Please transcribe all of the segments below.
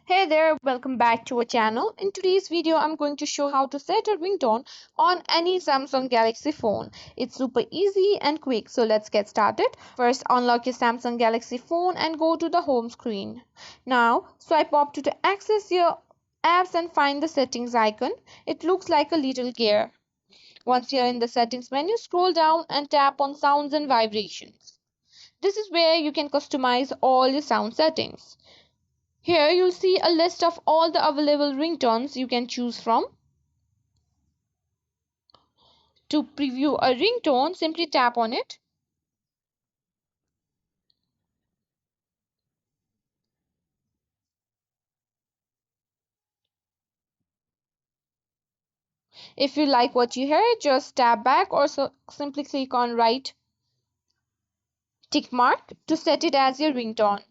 Hey there, welcome back to our channel. In today's video, I'm going to show how to set a ringtone on any Samsung Galaxy phone. It's super easy and quick, so let's get started. First, unlock your Samsung Galaxy phone and go to the home screen. Now, swipe up to access your apps and find the settings icon. It looks like a little gear. Once you're in the settings menu, scroll down and tap on sounds and vibrations. This is where you can customize all your sound settings. Here you'll see a list of all the available ringtones you can choose from. To preview a ringtone, simply tap on it. If you like what you hear, just tap back or simply click on right tick mark to set it as your ringtone.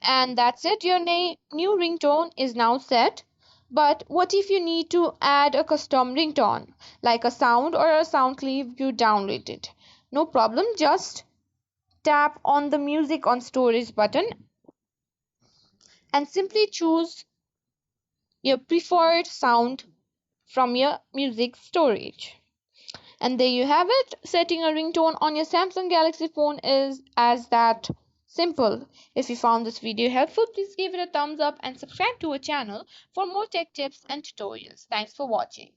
And that's it, your new ringtone is now set. But what if you need to add a custom ringtone, like a sound or a sound clip you downloaded? No problem, just tap on the music on storage button and simply choose your preferred sound from your music storage. And there you have it. Setting a ringtone on your Samsung Galaxy phone is as that simple. If you found this video helpful, please give it a thumbs up and subscribe to our channel for more tech tips and tutorials. Thanks for watching.